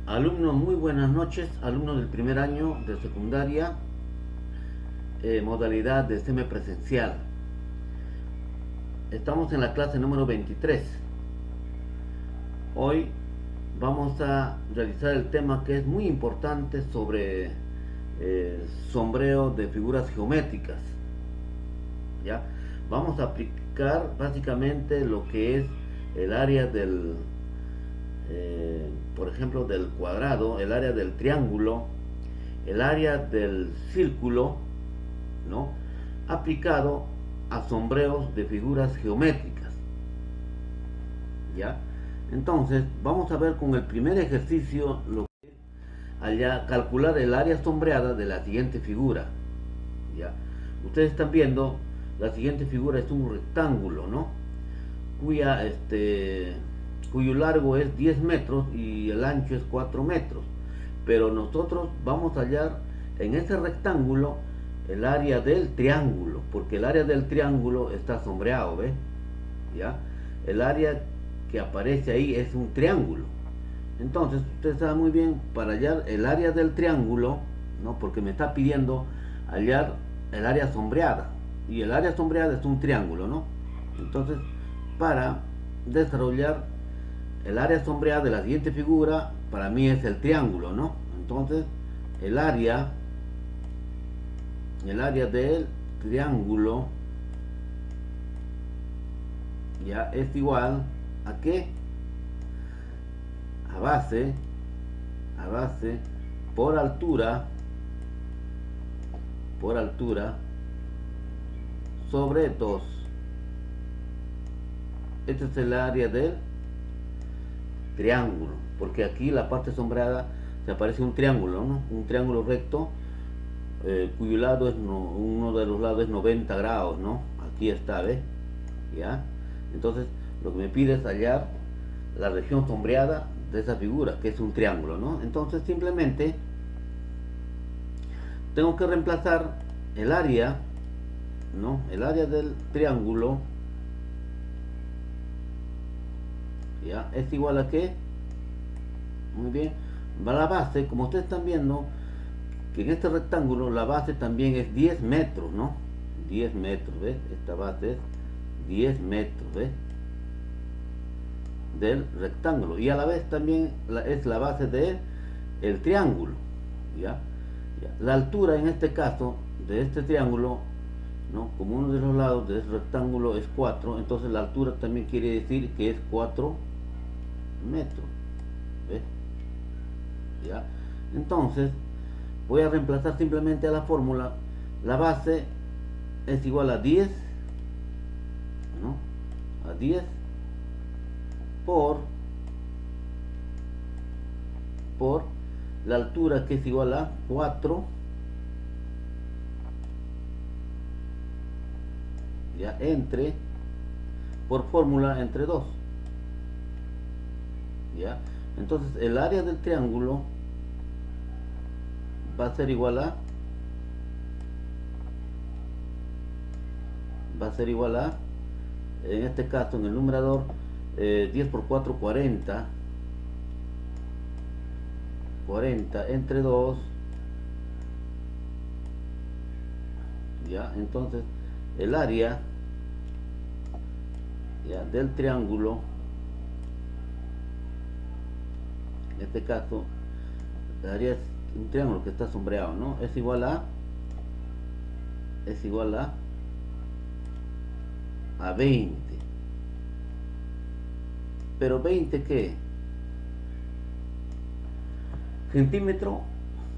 Alumnos, muy buenas noches, alumnos del primer año de secundaria, modalidad de semipresencial. Estamos en la clase número 23. Hoy vamos a realizar el tema que es muy importante sobre sombreo de figuras geométricas. ¿Ya? Vamos a aplicar básicamente lo que es el área del, por ejemplo, del cuadrado, el área del triángulo, el área del círculo, ¿no? Aplicado a sombreos de figuras geométricas, ¿ya? Entonces, vamos a ver con el primer ejercicio lo que es allá calcular el área sombreada de la siguiente figura, ¿ya? Ustedes están viendo, la siguiente figura es un rectángulo, ¿no? Cuya, cuyo largo es 10 metros y el ancho es 4 metros. Pero nosotros vamos a hallar en ese rectángulo el área del triángulo, porque el área del triángulo está sombreado, ¿ves? ¿Ya? El área que aparece ahí es un triángulo. Entonces, usted sabe muy bien, para hallar el área del triángulo, ¿no? Porque me está pidiendo hallar el área sombreada. Y el área sombreada es un triángulo, ¿no? Entonces, para desarrollar el área sombreada de la siguiente figura, para mí es el triángulo, ¿no? Entonces, el área, el área del triángulo ya es igual a qué? A base, a base por altura, por altura sobre 2. Este es el área del triángulo, porque aquí la parte sombreada se aparece un triángulo, ¿no? Un triángulo recto, cuyo lado es uno de los lados es 90 grados, ¿no? Aquí está, ¿ves? ¿Ya? Entonces, lo que me pide es hallar la región sombreada de esa figura, que es un triángulo, ¿no? Entonces, simplemente tengo que reemplazar el área, ¿no? El área del triángulo, ¿ya? Es igual a qué? Muy bien. La base, como ustedes están viendo, que en este rectángulo la base también es 10 metros, ¿no? 10 metros, ¿ves? Esta base es 10 metros, ¿ves? Del rectángulo. Y a la vez también es la base del triángulo, ¿ya? ¿ya? La altura en este caso de este triángulo, ¿no? Como uno de los lados del rectángulo es 4, entonces la altura también quiere decir que es 4 metros, ¿ves? ¿Ya? Entonces, voy a reemplazar simplemente a la fórmula. La base es igual a 10, ¿no? A 10 por por la altura, que es igual a 4, ya, entre, por fórmula, entre 2, ya. Entonces el área del triángulo va a ser igual a, va a ser igual a, en este caso en el numerador, 10 por 4, 40, 40 entre 2, ya. Entonces el área, ya, del triángulo, en este caso el área es un triángulo que está sombreado, ¿no? Es igual a, es igual a 20. Pero 20, ¿qué? Centímetro,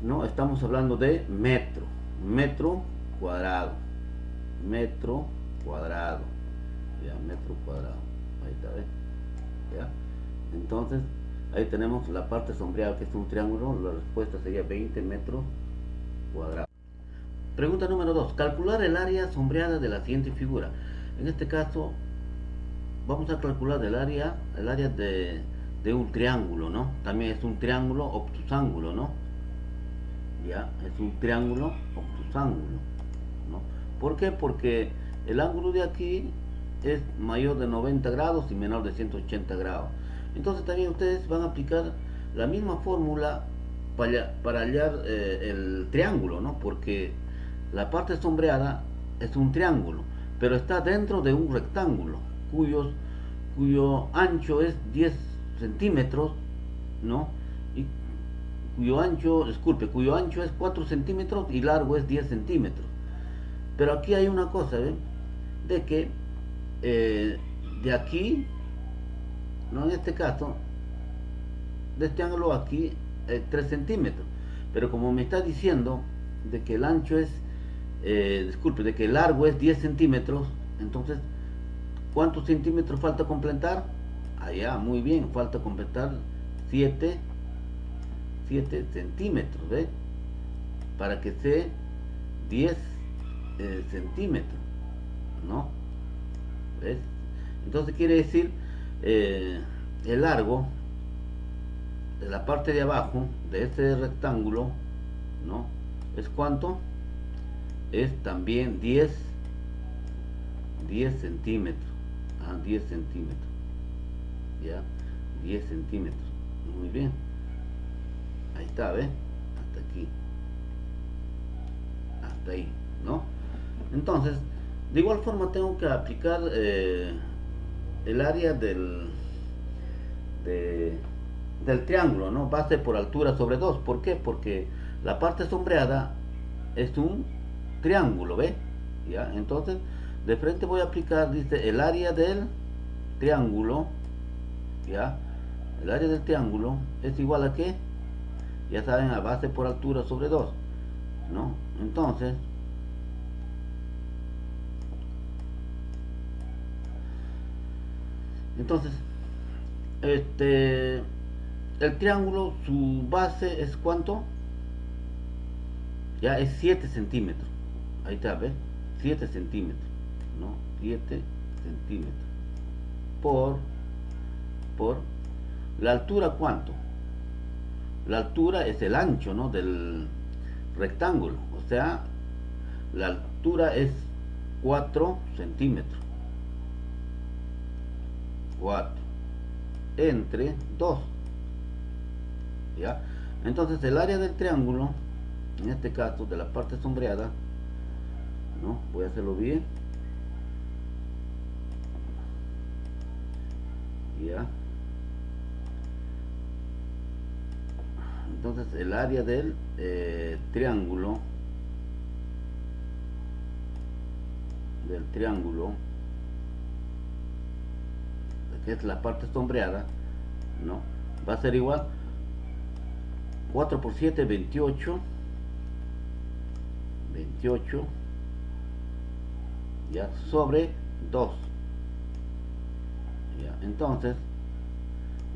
no, estamos hablando de metro, metro cuadrado, metro cuadrado, ya, metro cuadrado, ahí está, ¿ves? ¿Ya? Entonces, ahí tenemos la parte sombreada, que es un triángulo. La respuesta sería 20 metros cuadrados. Pregunta número 2. Calcular el área sombreada de la siguiente figura. En este caso, vamos a calcular el área de un triángulo, ¿no? También es un triángulo obtusángulo, ¿no? Ya, es un triángulo obtusángulo, ¿no? ¿Por qué? Porque el ángulo de aquí es mayor de 90 grados y menor de 180 grados. Entonces también ustedes van a aplicar la misma fórmula para hallar el triángulo, ¿no? Porque la parte sombreada es un triángulo, pero está dentro de un rectángulo, cuyo ancho es 10 centímetros, ¿no? Y cuyo ancho es 4 centímetros y largo es 10 centímetros. Pero aquí hay una cosa, ¿eh? De que de aquí, no en este caso, de este ángulo aquí 3 centímetros. Pero como me está diciendo de que el ancho es, de que el largo es 10 centímetros, entonces, ¿cuántos centímetros falta completar? Allá, muy bien, falta completar 7 centímetros, ¿ves? Para que sea 10 centímetros, ¿no? ¿Ves? Entonces quiere decir el largo de la parte de abajo de este rectángulo, ¿no? ¿Es cuánto? Es también 10 centímetros. 10 centímetros. ¿Ya? 10 centímetros. Muy bien. Ahí está, ¿ves? Hasta aquí. Hasta ahí, ¿no? Entonces, de igual forma tengo que aplicar el área de- del triángulo, ¿no? Base por altura sobre 2. ¿Por qué? Porque la parte sombreada es un triángulo, ¿ve? ¿Ya? Entonces, de frente voy a aplicar, dice, el área del triángulo, ¿ya? El área del triángulo es igual a ¿qué? Ya saben, a base por altura sobre 2, ¿no? Entonces, este, el triángulo, su base es ¿cuánto? Ya es 7 centímetros. Ahí está, ¿ves? 7 centímetros, ¿no? 7 centímetros. Por, por la altura, ¿cuánto? La altura es el ancho, ¿no? Del rectángulo. O sea, la altura es 4 centímetros. 4 entre 2. ¿Ya? Entonces el área del triángulo, en este caso de la parte sombreada, ¿no? Voy a hacerlo bien. ¿Ya? Entonces el área del triángulo, que es la parte sombreada, ¿no? Va a ser igual 4 por 7, 28. 28, ya, sobre 2. Ya, entonces,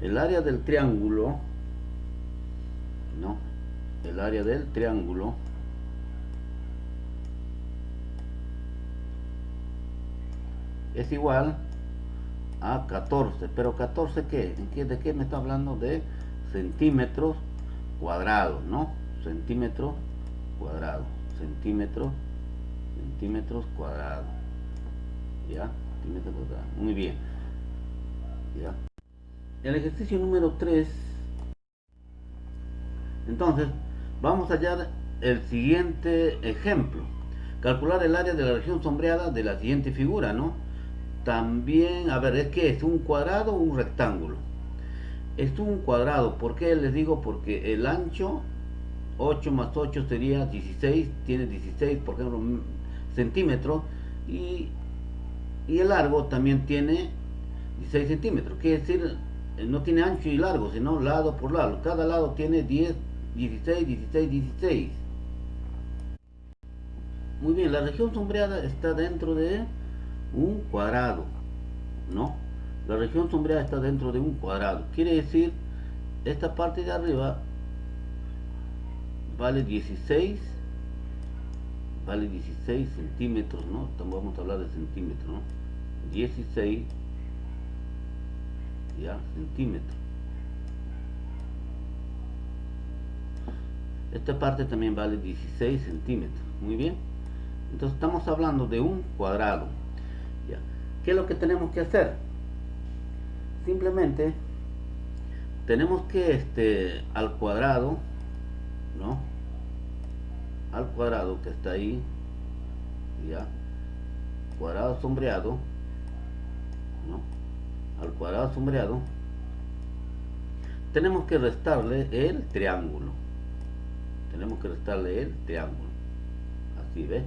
el área del triángulo, ¿no? El área del triángulo es igual a 14. ¿Pero 14 qué? ¿De qué me está hablando? De centímetros cuadrados, ¿no? Centímetros cuadrados. Centímetros cuadrados. ¿Ya? Centímetros cuadrados. Muy bien. ¿Ya? El ejercicio número 3. Entonces, vamos a hallar el siguiente ejemplo. Calcular el área de la región sombreada de la siguiente figura, ¿no? También, a ver, ¿es que es un cuadrado o un rectángulo? Es un cuadrado. ¿Por qué les digo? Porque el ancho, 8 más 8 sería 16, tiene 16, por ejemplo, centímetros, y, y el largo también tiene 16 centímetros. Quiere decir, no tiene ancho y largo, sino lado por lado. Cada lado tiene 10, 16, 16, 16. Muy bien, la región sombreada está dentro de un cuadrado, ¿no? La región sombreada está dentro de un cuadrado. Quiere decir, esta parte de arriba vale 16, vale 16 centímetros, ¿no? Vamos a hablar de centímetros, ¿no? 16, ya, centímetros. Esta parte también vale 16 centímetros. Muy bien. Entonces estamos hablando de un cuadrado. ¿Ya? ¿Qué es lo que tenemos que hacer? Simplemente tenemos que al cuadrado, ¿no? Al cuadrado que está ahí, ya, cuadrado sombreado, ¿no? Al cuadrado sombreado tenemos que restarle el triángulo. Tenemos que restarle el triángulo. Así, ¿ves?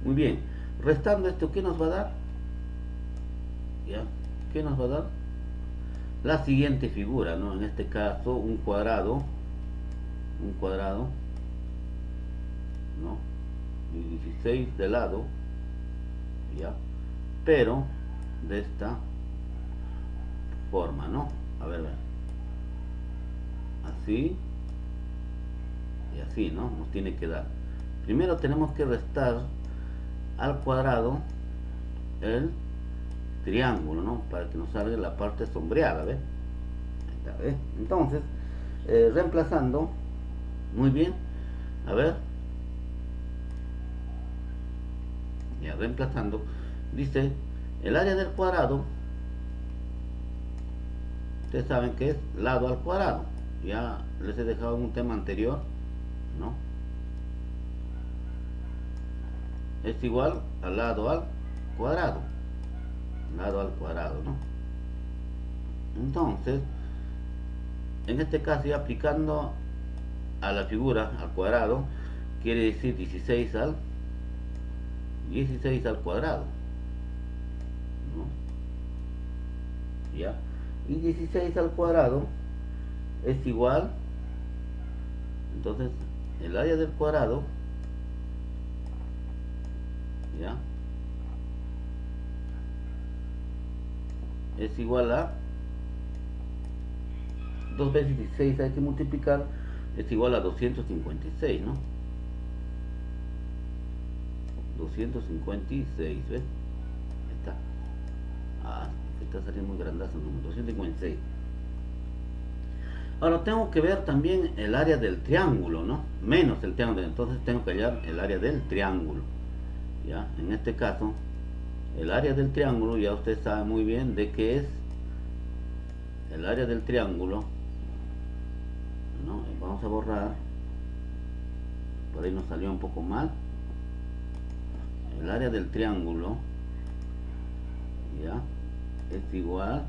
Muy bien. Restando esto, ¿qué nos va a dar? ¿Ya? ¿Qué nos va a dar? La siguiente figura, ¿no? En este caso, un cuadrado, ¿no? Y 16 de lado, ¿ya? Pero de esta forma, ¿no? A ver, así y así, ¿no? Nos tiene que dar. Primero tenemos que restar al cuadrado el triángulo, ¿no? Para que nos salga la parte sombreada, ¿ves? ¿Ves? Entonces, reemplazando, muy bien, a ver, ya reemplazando, dice, el área del cuadrado, ustedes saben que es lado al cuadrado, ya les he dejado en un tema anterior, ¿no? Es igual al lado al cuadrado, ¿no? Entonces, en este caso, ya aplicando a la figura, al cuadrado, quiere decir 16 al cuadrado, ¿no? ¿Ya? Y 16 al cuadrado es igual, entonces, el área del cuadrado, ¿ya? Es igual a 2 veces 16 hay que multiplicar, es igual a 256, ¿no? 256, ¿ves? Ahí está. Ah, está saliendo muy grandazo el número, 256. Ahora tengo que ver también el área del triángulo, ¿no? Menos el triángulo, entonces tengo que hallar el área del triángulo. ¿Ya? En este caso, el área del triángulo, ya usted sabe muy bien de qué es el área del triángulo, ¿no? Vamos a borrar, por ahí nos salió un poco mal. El área del triángulo, ya, es igual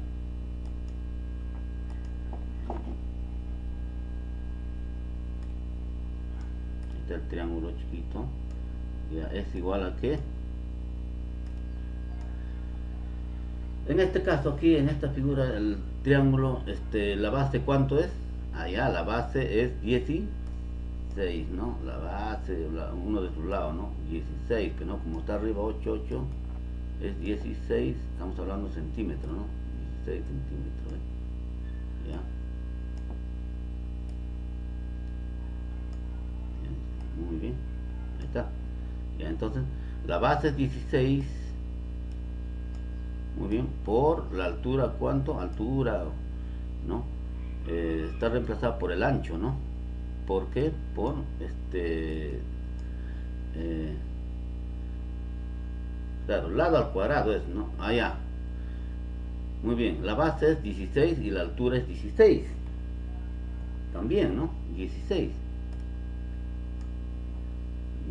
el triángulo chiquito, ya es igual a qué. En este caso aquí, en esta figura, el triángulo, la base, ¿cuánto es? Allá la base es 16, ¿no? La base, uno de sus lados, ¿no? 16, que no, como está arriba 8, 8, es 16, estamos hablando centímetros, ¿no? 16 centímetros, ¿eh? ¿Ya? Muy bien, ahí está. Ya, entonces, la base es 16, muy bien, por la altura, ¿cuánto? Altura, ¿no? Está reemplazada por el ancho, ¿no? ¿Por qué? Por claro, lado al cuadrado es, ¿no? Allá. Muy bien, la base es 16 y la altura es 16. También, ¿no? 16.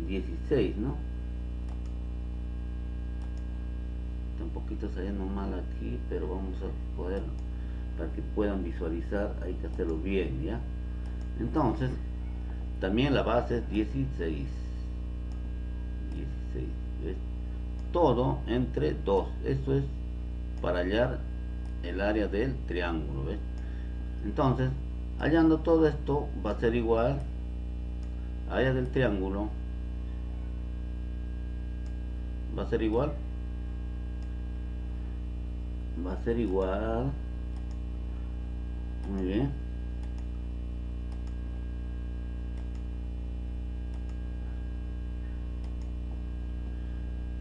16, ¿no? Está un poquito saliendo mal aquí, pero vamos a poder, para que puedan visualizar, hay que hacerlo bien, ¿ya? Entonces, también la base es 16. 16, ¿ves? Todo entre 2. Esto es para hallar el área del triángulo, ¿ves? Entonces, hallando todo esto, va a ser igual área del triángulo, va a ser igual muy bien,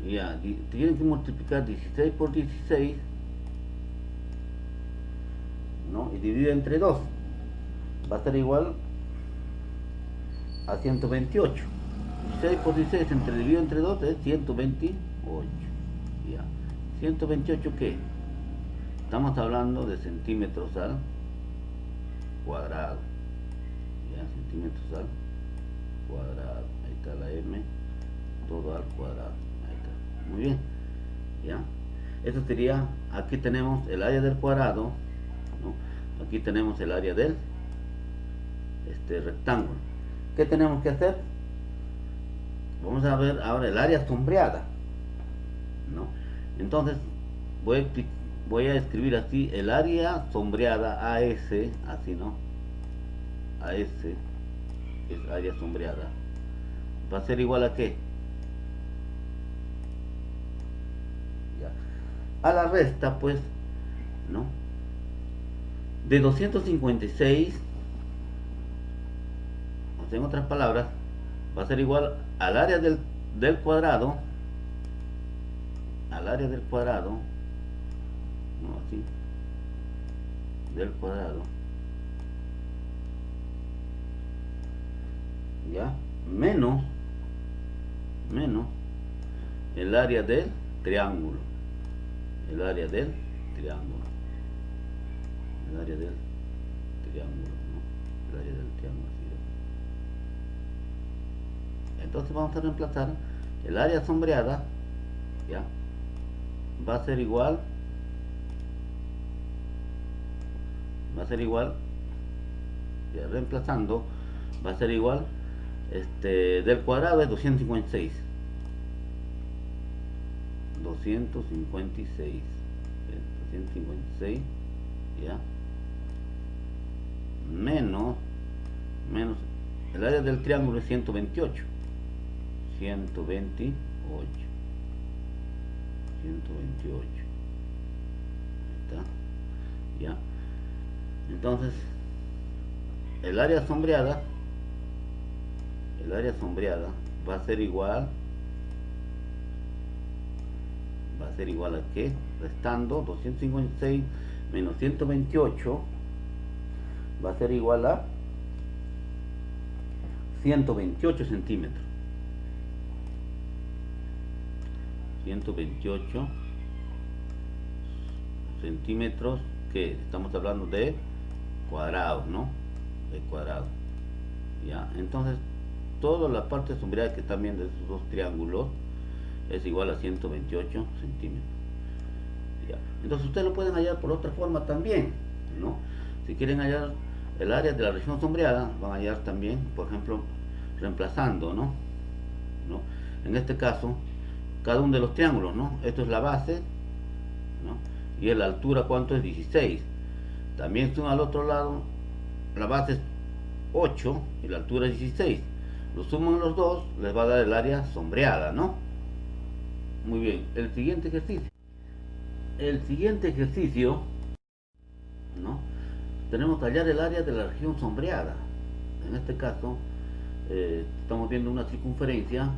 ya, tienen que multiplicar 16 por 16, ¿no? Y dividir entre 2, va a ser igual a 128. 16 por 16 dividido entre 2 es 128. Ya. 128, ¿qué? Estamos hablando de centímetros al cuadrado. Ya, centímetros al cuadrado. Ahí está la m, todo al cuadrado. Ahí está. Muy bien. Ya. Esto sería, aquí tenemos el área del cuadrado, ¿no? Aquí tenemos el área del rectángulo. ¿Qué tenemos que hacer? Vamos a ver ahora el área sombreada, ¿no? Entonces voy a escribir así el área sombreada AS, así, ¿no? AS es área sombreada. Va a ser igual a ¿qué? Ya. A la resta, pues, ¿no? De 256, o sea, en otras palabras, va a ser igual al área del cuadrado, al área del cuadrado, no, así, del cuadrado, ya, menos el área del triángulo, el área del triángulo, el área del triángulo, ¿no? El área del triángulo, así. Entonces vamos a reemplazar el área sombreada, ya, va a ser igual, ya, reemplazando, va a ser igual, del cuadrado es 256, 256, 256, ya, menos el área del triángulo es 128, 128, 128, ahí está, ya. Entonces el área sombreada va a ser igual a ¿qué? Restando 256 menos 128 va a ser igual a 128 centímetros. 128 centímetros, que estamos hablando de cuadrados, ¿no? De cuadrado. Ya, entonces toda la parte sombreada que están viendo de esos dos triángulos es igual a 128 centímetros. Ya. Entonces ustedes lo pueden hallar por otra forma también, ¿no? Si quieren hallar el área de la región sombreada, van a hallar también, por ejemplo, reemplazando, ¿no? En este caso, cada uno de los triángulos, ¿no? Esto es la base, ¿no? Y la altura, ¿cuánto es? 16. También son al otro lado, la base es 8 y la altura es 16. Lo suman los dos, les va a dar el área sombreada, ¿no? Muy bien, el siguiente ejercicio. El siguiente ejercicio, ¿no? Tenemos que hallar el área de la región sombreada. En este caso, estamos viendo una circunferencia.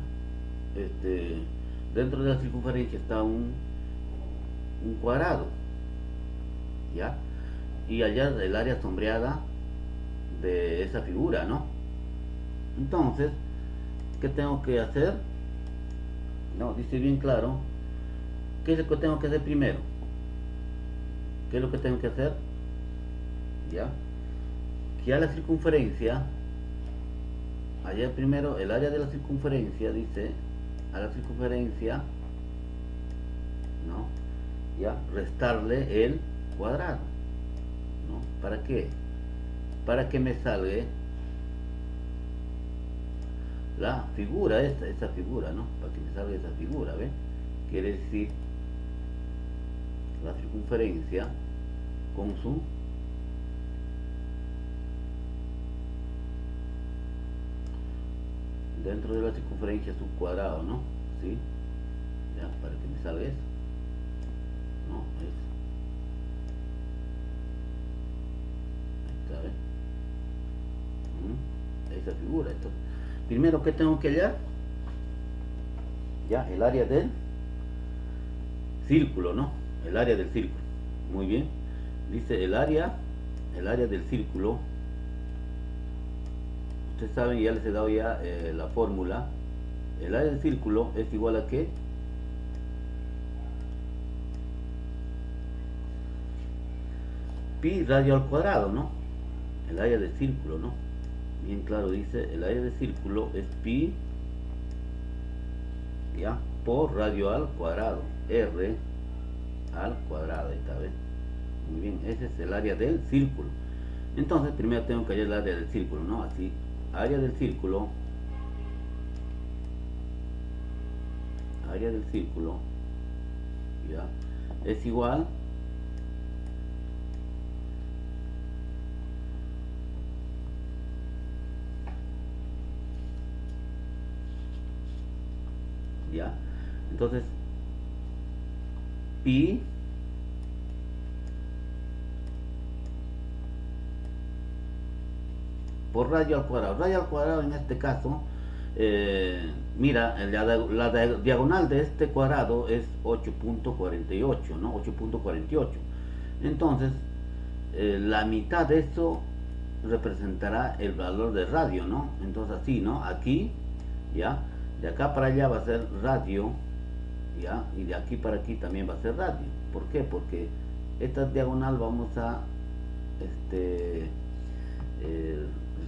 Dentro de la circunferencia está un cuadrado, ¿ya? Y hallar el área sombreada de esa figura, ¿no? Entonces, ¿qué tengo que hacer? No, dice bien claro. ¿Qué es lo que tengo que hacer primero? ¿Qué es lo que tengo que hacer? ¿Ya? Que a la circunferencia, allá primero el área de la circunferencia, dice, a la circunferencia, ¿no? Ya, restarle el cuadrado, ¿no? ¿Para qué? Para que me salga la figura, esa figura, ¿no? Para que me salga esa figura, ¿ves? Quiere decir la circunferencia con su dentro de la circunferencia su cuadrado, ¿no? ¿Sí? Ya, para que me salga eso, ¿no? Ahí está, ¿ves? Esa figura. Entonces, primero, ¿qué tengo que hallar? Ya, el área del círculo, ¿no? El área del círculo. Muy bien. Dice el área del círculo. Ustedes saben, ya les he dado ya la fórmula. El área del círculo es igual a ¿qué? pi radio al cuadrado, ¿no? El área del círculo, ¿no? Bien claro dice, el área del círculo es pi, ya, por radio al cuadrado, r al cuadrado, ahí está, ¿ves? Muy bien, ese es el área del círculo. Entonces primero tengo que hallar el área del círculo, ¿no? Así, área del círculo, ya, es igual ya, entonces pi por radio al cuadrado. Radio al cuadrado en este caso, mira, la diagonal de este cuadrado es 8.48, ¿no? 8.48. Entonces, la mitad de esto representará el valor de radio, ¿no? Entonces así, ¿no? Aquí, ya, de acá para allá va a ser radio, ya, y de aquí para aquí también va a ser radio. ¿Por qué? Porque esta diagonal vamos a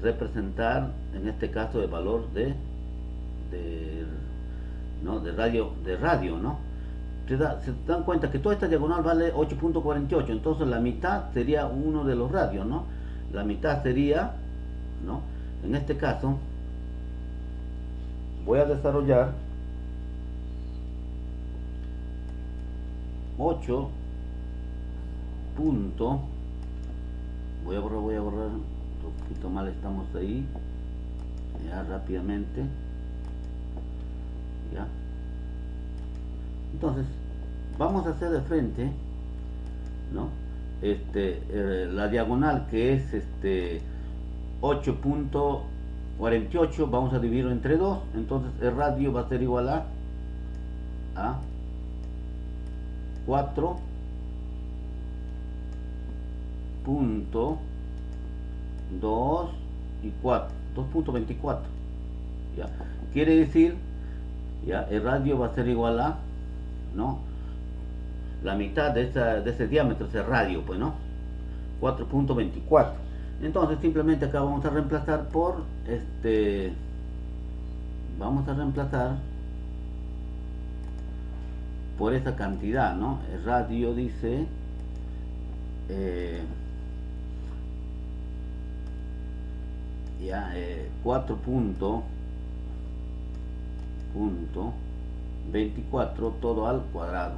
representar en este caso el valor ¿no? de radio, ¿no? Se dan cuenta que toda esta diagonal vale 8.48, entonces la mitad sería uno de los radios, ¿no? La mitad sería, ¿no? En este caso voy a desarrollar 8 voy a borrar un poquito mal, estamos ahí, ya rápidamente, ya. Entonces vamos a hacer de frente, ¿no? La diagonal que es 8.48 vamos a dividirlo entre 2, entonces el radio va a ser igual a 4.2 y 4, 2.24, ya. Quiere decir, ya, el radio va a ser igual a, ¿no? La mitad de ese diámetro es el radio, pues, ¿no? 4.24. Entonces simplemente acá vamos a reemplazar por vamos a reemplazar por esa cantidad, ¿no? El radio dice 4.24 todo al cuadrado,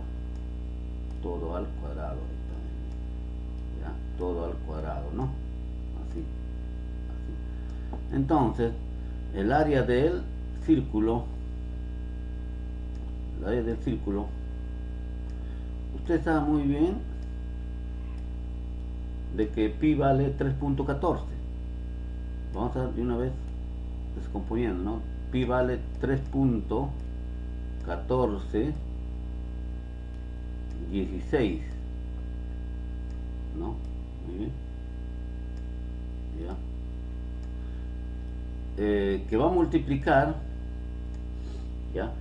ya, todo al cuadrado, ¿no? Así. Entonces el área del círculo, usted sabe muy bien de que pi vale 3.14. Vamos a de una vez descomponiendo, ¿no? Pi vale 3.1416, ¿no? Muy bien, ya. Que va a multiplicar, ya,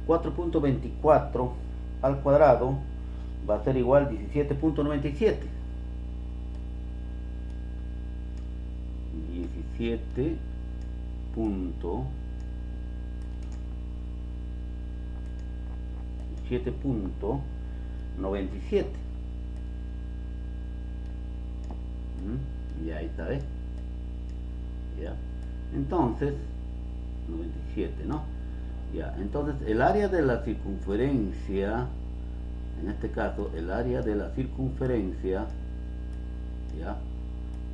4.24 al cuadrado va a ser igual 17.97. 17.97. Ya ahí está, ¿ves? Ya. Entonces, 97, ¿no? Ya, entonces el área de la circunferencia, en este caso, el área de la circunferencia, ya,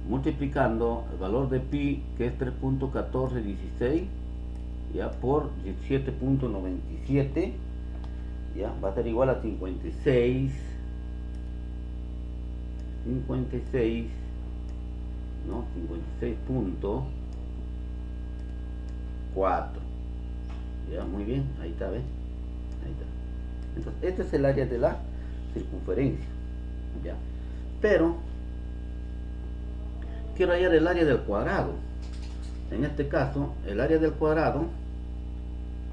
multiplicando el valor de pi, que es 3.1416, ya, por 17.97, ya, va a ser igual a 56, ¿no? 56.4. Ya, muy bien, ahí está, ¿ves? Ahí está. Entonces, este es el área de la circunferencia, ya. Pero quiero hallar el área del cuadrado. En este caso, el área del cuadrado,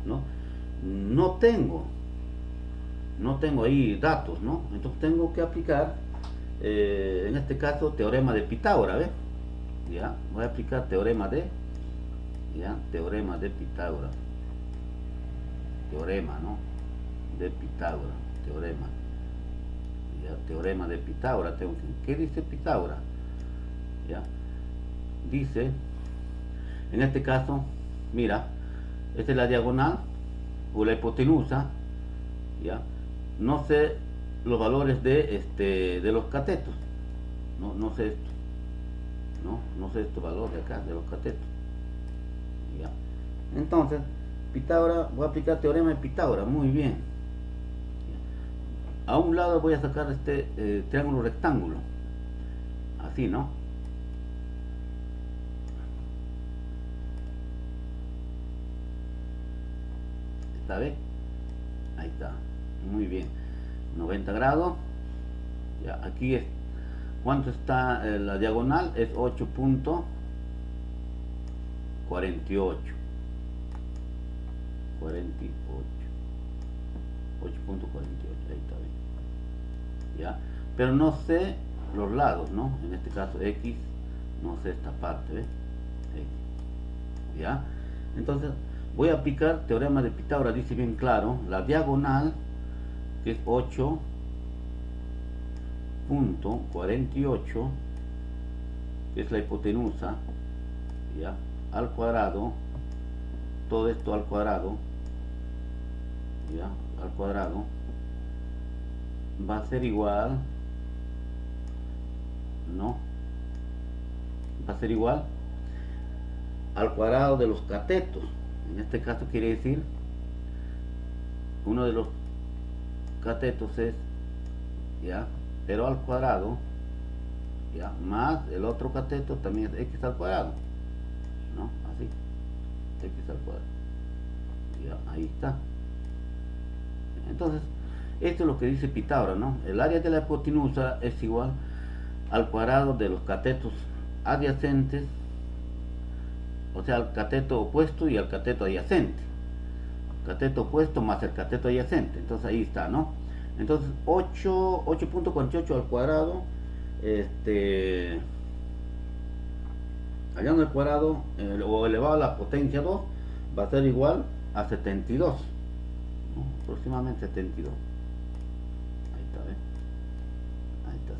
¿no? No tengo ahí datos, ¿no? Entonces tengo que aplicar en este caso, teorema de Pitágoras, ¿ves? Ya, voy a aplicar teorema de Pitágoras. Teorema, ¿no? De Pitágoras, teorema. Ya, teorema de Pitágoras. ¿Qué dice Pitágoras? Ya, dice, en este caso, mira, esta es la diagonal o la hipotenusa, ya. No sé los valores de los catetos, no sé esto, no sé estos valores de acá de los catetos, ya. Entonces, Pitágoras, voy a aplicar teorema de Pitágoras, muy bien. Ya. A un lado voy a sacar este triángulo rectángulo, así, ¿no? ¿Está bien? Ahí está, muy bien. 90 grados. Ya, aquí es, ¿cuánto está la diagonal? Es 8.48. 8.48, ahí está bien. Ya, pero no sé los lados, ¿no? En este caso X, no sé esta parte, ¿ves? X. Ya, entonces voy a aplicar teorema de Pitágoras, dice bien claro, la diagonal, que es 8.48, que es la hipotenusa, ya, al cuadrado, todo esto al cuadrado, ya, al cuadrado, va a ser igual, ¿no? Va a ser igual al cuadrado de los catetos. En este caso quiere decir, uno de los catetos es, ya, pero al cuadrado, ya, más el otro cateto también es x al cuadrado, ¿no? Así, x al cuadrado. Ya, ahí está. Entonces, esto es lo que dice Pitágoras, ¿no? El área de la hipotenusa es igual al cuadrado de los catetos adyacentes, o sea, al cateto opuesto y al cateto adyacente. Cateto opuesto más el cateto adyacente. Entonces ahí está, ¿no? Entonces 8.48 al cuadrado, hallando el cuadrado o elevado a la potencia 2 va a ser igual a 72, ¿no? Aproximadamente 72. Ahí está, ¿ves? Ahí está.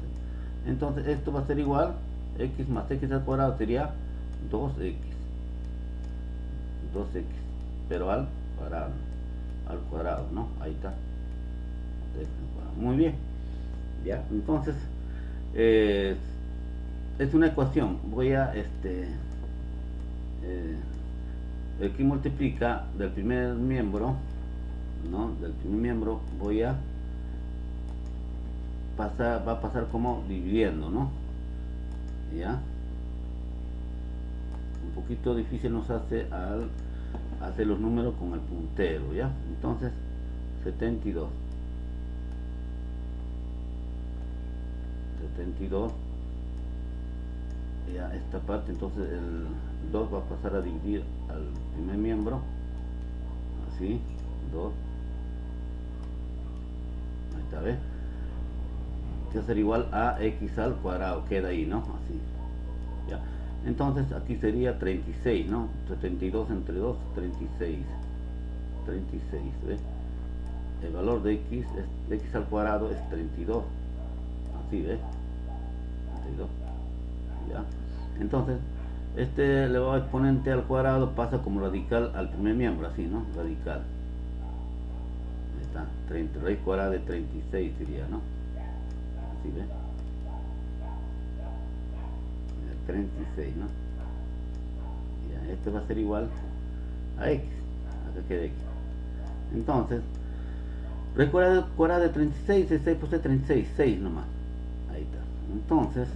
Entonces esto va a ser igual, x más x al cuadrado sería 2x, pero al cuadrado, ¿no? Ahí está. Muy bien. Ya, entonces es una ecuación. Voy a el que multiplica del primer miembro, ¿no? Del primer miembro voy a pasar, va a pasar como dividiendo, ¿no? Ya. Un poquito difícil nos hace al hacer los números con el puntero, ¿ya? Entonces 72, ya esta parte, entonces el 2 va a pasar a dividir al primer miembro, así, 2, ahí está, ¿ves? Que va a ser igual a x al cuadrado, queda ahí, ¿no? Así, ya. Entonces aquí sería 36, ¿no? 72 entre 2, 36, ¿ves? El valor de x, de x al cuadrado es 32, así, ¿ves? 32, ya. Entonces este elevado exponente al cuadrado pasa como radical al primer miembro, así, ¿no? Radical, ahí está, 30, raíz cuadrada de 36 sería, ¿no? Así, ¿ves? 36, ¿no? Ya, este va a ser igual a x, acá queda x. Entonces, recuerda cuadrado de 36, es 6 por 6, 36, 6 nomás. Ahí está. Entonces,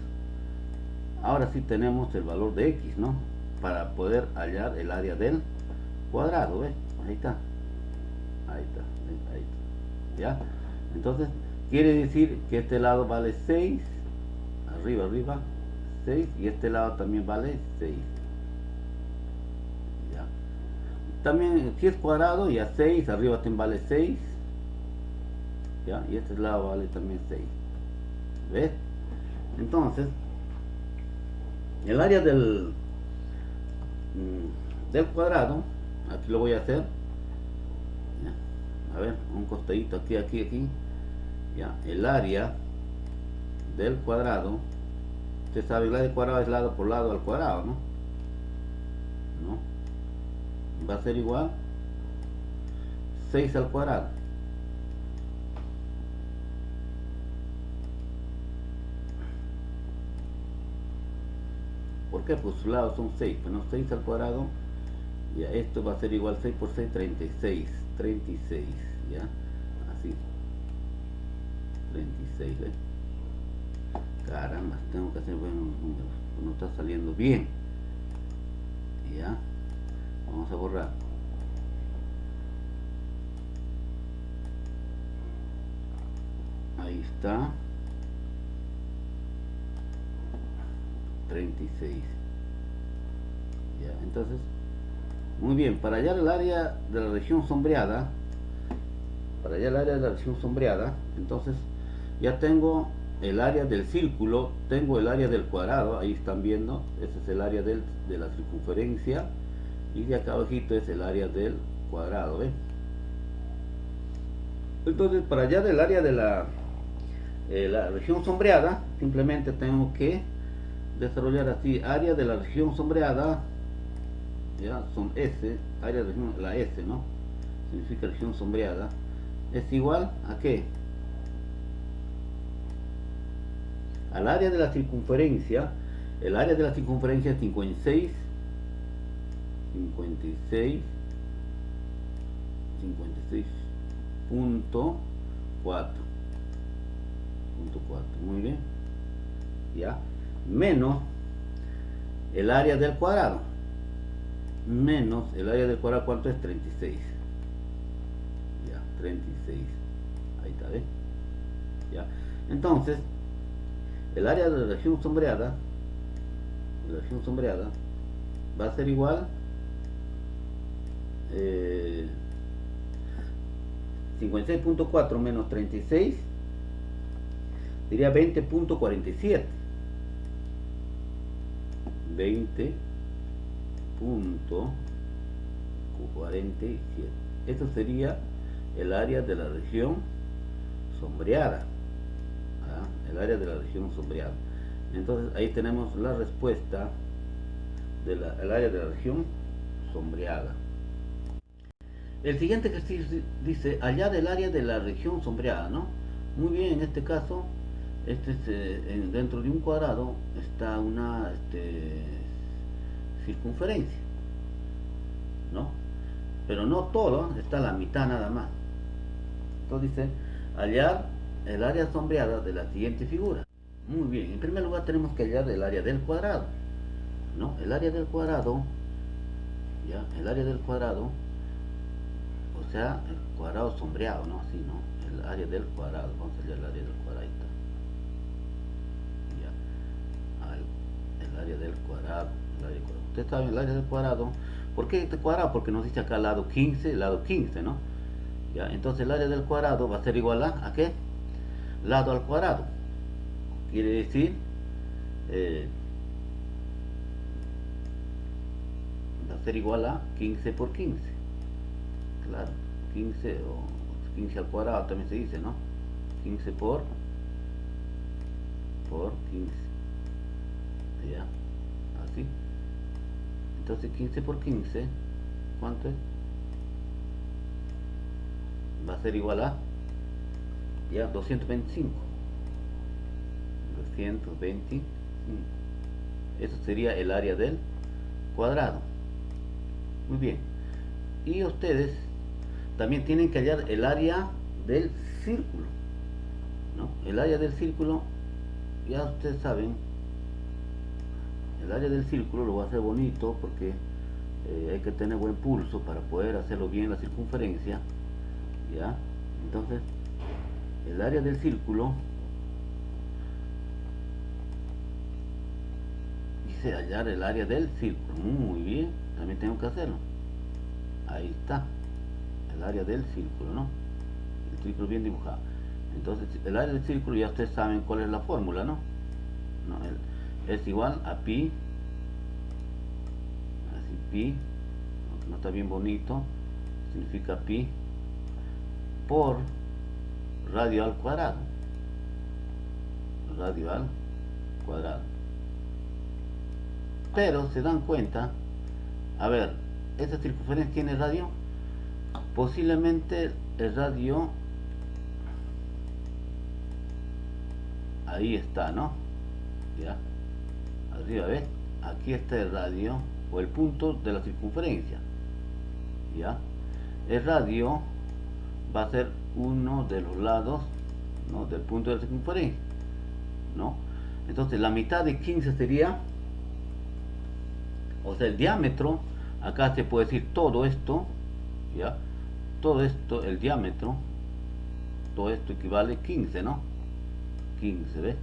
ahora sí tenemos el valor de x, ¿no? Para poder hallar el área del cuadrado, ¿ves? Ahí está. Ahí está, ahí está. ¿Ya? Entonces, quiere decir que este lado vale 6, arriba, 6, y este lado también vale 6. ¿Ya? También, si es cuadrado, ya 6, arriba también vale 6. ¿Ya? Y este lado vale también 6. ¿Ves? Entonces, el área del cuadrado, aquí lo voy a hacer, ya, a ver, un costadito aquí, aquí, ya, el área del cuadrado, usted sabe, el área del cuadrado es lado por lado al cuadrado, ¿no? Va a ser igual 6 al cuadrado. ¿Por qué? Pues sus lados son 6, pues no, 6 al cuadrado, ya, esto va a ser igual 6 por 6, 36, 36, ya, así, 36, ¿eh? Caramba, tengo que hacer buenos números, no está saliendo bien, ya, vamos a borrar, ahí está, 36, ya, entonces, muy bien, para hallar el área de la región sombreada, entonces ya tengo el área del círculo, tengo el área del cuadrado, ahí están viendo, ese es el área de la circunferencia, y de acá abajito es el área del cuadrado, ¿ven? Entonces, para hallar el área de la región sombreada, simplemente tengo que desarrollar así, área de la región sombreada, ya, son S, área de región, la S, ¿no? Significa región sombreada, es igual a ¿qué? Al área de la circunferencia, el área de la circunferencia es 56, 56.4, muy bien, ya, menos el área del cuadrado, ¿cuánto es? 36, ya, 36, ahí está, ¿ves? Ya, entonces, el área de la región sombreada, va a ser igual 56.4 menos 36 sería 20.47. 20.47. Esto sería el área de la región sombreada. El área de la región sombreada. Entonces ahí tenemos la respuesta del área de la región sombreada. El siguiente ejercicio dice hallar el área de la región sombreada, ¿no? Muy bien, en este caso, dentro de un cuadrado está una circunferencia, ¿no? Pero no todo, está la mitad nada más. Entonces dice hallar el área sombreada de la siguiente figura. Muy bien, en primer lugar tenemos que hallar el área del cuadrado, ¿no? El área del cuadrado, ya, el área del cuadrado, o sea, el cuadrado sombreado, ¿no? Así, ¿no? El área del cuadrado, vamos a hallar el área del cuadradito. Ya, el área del cuadrado, Ustedes saben el área del cuadrado. ¿Por qué este cuadrado? Porque nos dice acá lado 15, ¿no? Ya, entonces el área del cuadrado va a ser igual ¿a qué? Lado al cuadrado. Quiere decir, va a ser igual a 15 por 15. Claro, 15 o 15 al cuadrado también se dice, ¿no? 15 por 15. Ya, así. Entonces 15 por 15, ¿cuánto es? Va a ser igual a, ya, 225. 225. Eso sería el área del cuadrado. Muy bien. Y ustedes también tienen que hallar el área del círculo, ¿no? El área del círculo, ya ustedes saben, el área del círculo lo va a hacer bonito porque hay que tener buen pulso para poder hacerlo bien la circunferencia, ¿ya? Entonces, el área del círculo dice hallar el área del círculo. Muy bien, también tengo que hacerlo. Ahí está, el área del círculo, ¿no? El círculo bien dibujado. Entonces, el área del círculo ya ustedes saben cuál es la fórmula, ¿no? ¿no? Es igual a pi, así pi, no está bien bonito, significa pi por radio al cuadrado, radio al cuadrado. Pero se dan cuenta, a ver, ¿esta circunferencia tiene radio? Posiblemente el radio, ahí está, ¿no? Ya, arriba, ¿ves? Aquí está el radio o el punto de la circunferencia, ¿ya? El radio va a ser uno de los lados, ¿no?, del punto de la circunferencia, ¿no? Entonces la mitad de 15 sería, o sea, el diámetro, acá se puede decir todo esto, ¿ya? Todo esto, el diámetro, todo esto equivale a 15, ¿no? 15, ¿ves?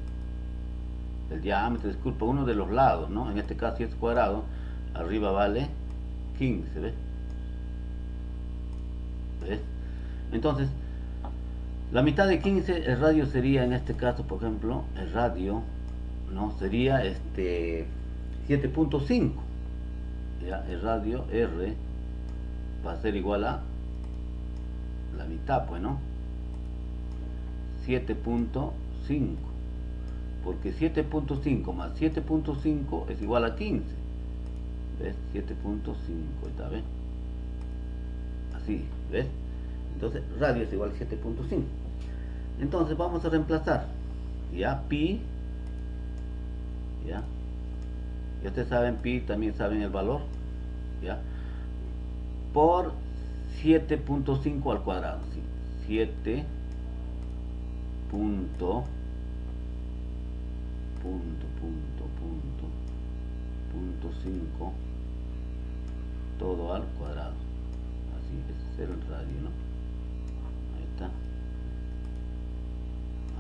El diámetro, disculpa, uno de los lados, ¿no? En este caso, si es cuadrado, arriba vale 15, ¿ves? ¿Ves? Entonces, la mitad de 15, el radio sería, en este caso, por ejemplo, el radio, ¿no? Sería 7.5. ¿Ya? El radio R va a ser igual a la mitad, pues, ¿no? 7.5. Porque 7.5 más 7.5 es igual a 15. ¿Ves? 7.5, ¿está bien? Así, ¿ves? Entonces, radio es igual a 7.5. Entonces, vamos a reemplazar. Ya, pi. Ya. Y ustedes saben pi, también saben el valor. Ya. Por 7.5 al cuadrado. ¿Sí? 7 punto 5 todo al cuadrado. Así es el radio, ¿no? Ahí está,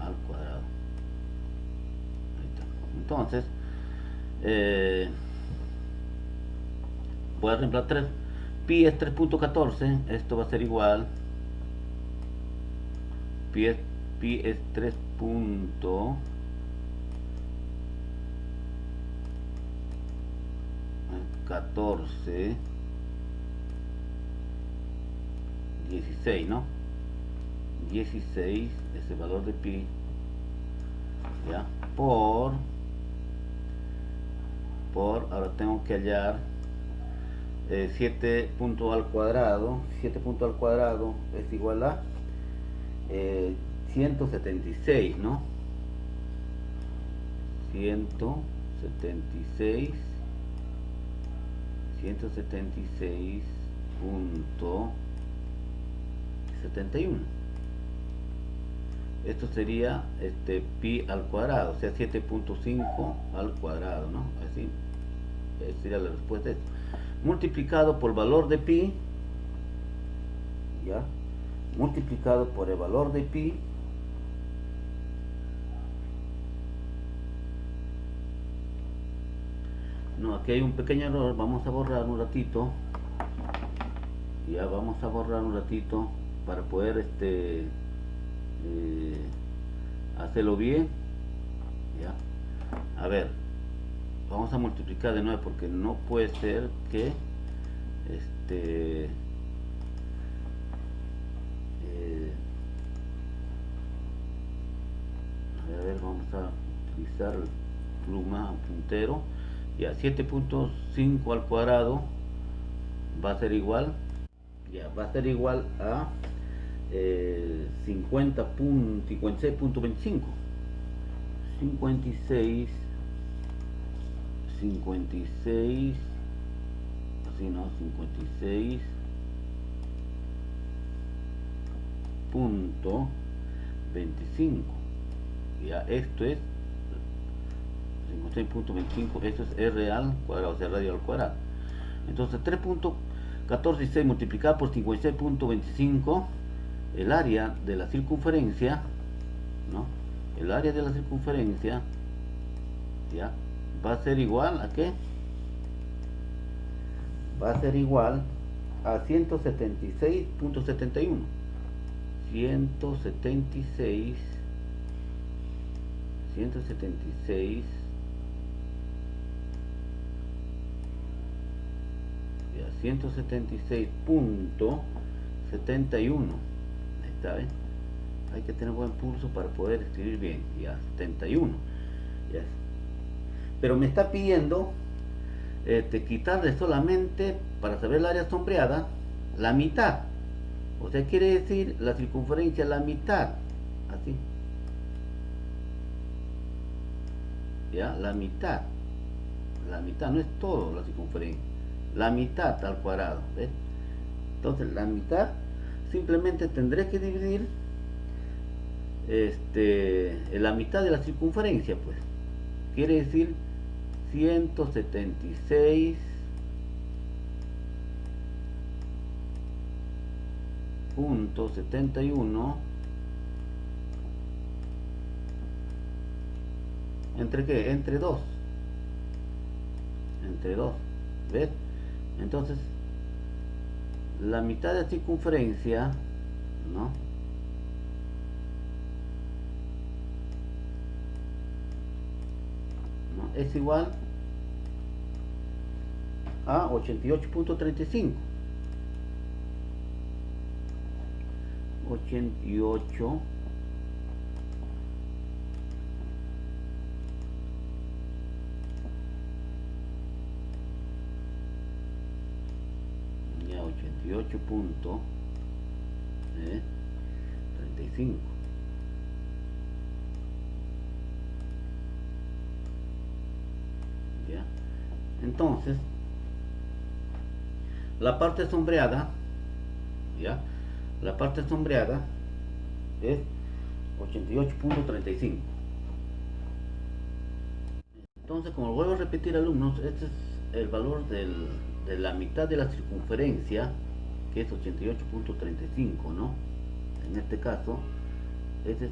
al cuadrado. Ahí está. Entonces voy a reemplazar pi es 3.14, esto va a ser igual, pi es 3.14 16, ¿no? 16 es el valor de pi, ya, por ahora tengo que hallar 7 punto al cuadrado. 7 punto al cuadrado es igual a 176, ¿no? 176.71. Esto sería pi al cuadrado, o sea, 7.5 al cuadrado, ¿no? Así sería la respuesta. Multiplicado por el valor de pi, ¿ya? Multiplicado por el valor de pi, no, aquí hay un pequeño error, vamos a borrar un ratito, ya, vamos a borrar un ratito para poder hacerlo bien, ya. A ver, vamos a multiplicar de nuevo porque no puede ser que a ver, vamos a utilizar pluma, puntero, ya. 7.5 al cuadrado va a ser igual, ya, va a ser igual a 56.25. 56, así, no, 56.25. Ya, esto es 56.25, esto es R al cuadrado, o sea, radio al cuadrado. Entonces 3.146 multiplicado por 56.25, el área de la circunferencia, ¿no? El área de la circunferencia, ya, va a ser igual a ¿qué? Va a ser igual a 176.71. 176 276.71. Ahí está, ¿ven? Hay que tener buen pulso para poder escribir bien. Ya, 71. Ya. Pero me está pidiendo quitarle solamente, para saber el área sombreada, la mitad. O sea, quiere decir la circunferencia la mitad. Así. Ya, la mitad. La mitad, no es todo la circunferencia. La mitad al cuadrado. ¿Ves? Entonces, la mitad simplemente tendré que dividir la mitad de la circunferencia, pues. Quiere decir 176.71 ¿entre qué? Entre 2. Entre 2. ¿Ves? Entonces, la mitad de la circunferencia, ¿no? Es igual a 88.35. 88 ya 88.35. Ya. Entonces, la parte sombreada, ya, la parte sombreada es 88.35. Entonces, como vuelvo a repetir, alumnos, este es el valor de la mitad de la circunferencia, que es 88.35, ¿no? En este caso, esta es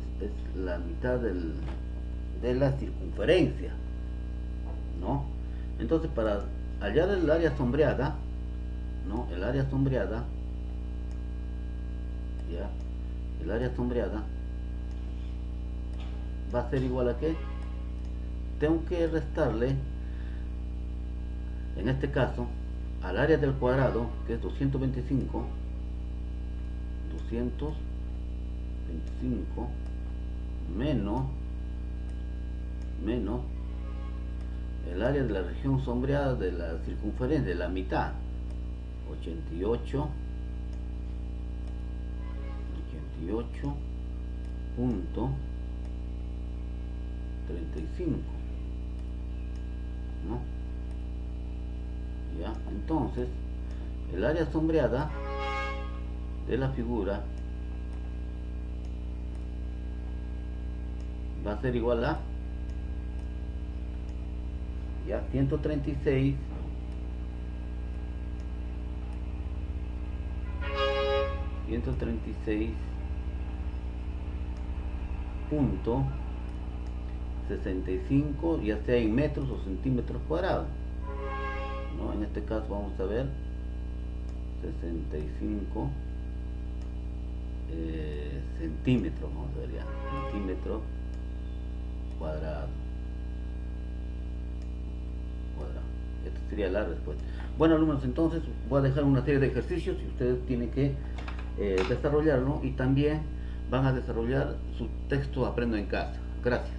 la mitad de la circunferencia, ¿no? Entonces, para hallar el área sombreada, ¿no? El área sombreada, ya, el área sombreada va a ser igual a ¿qué? Tengo que restarle, en este caso, al área del cuadrado, que es 225 menos el área de la región sombreada de la circunferencia, de la mitad, 88.35, ¿no? Ya, entonces el área sombreada de la figura va a ser igual a, ya, 136 punto 65, ya sea en metros o centímetros cuadrados, ¿no? En este caso vamos a ver 65 centímetros, vamos a ver ya, centímetros cuadrados. Esta sería la respuesta. Bueno, alumnos, entonces voy a dejar una serie de ejercicios y ustedes tienen que desarrollarlo, y también van a desarrollar su texto Aprendo en Casa. Gracias.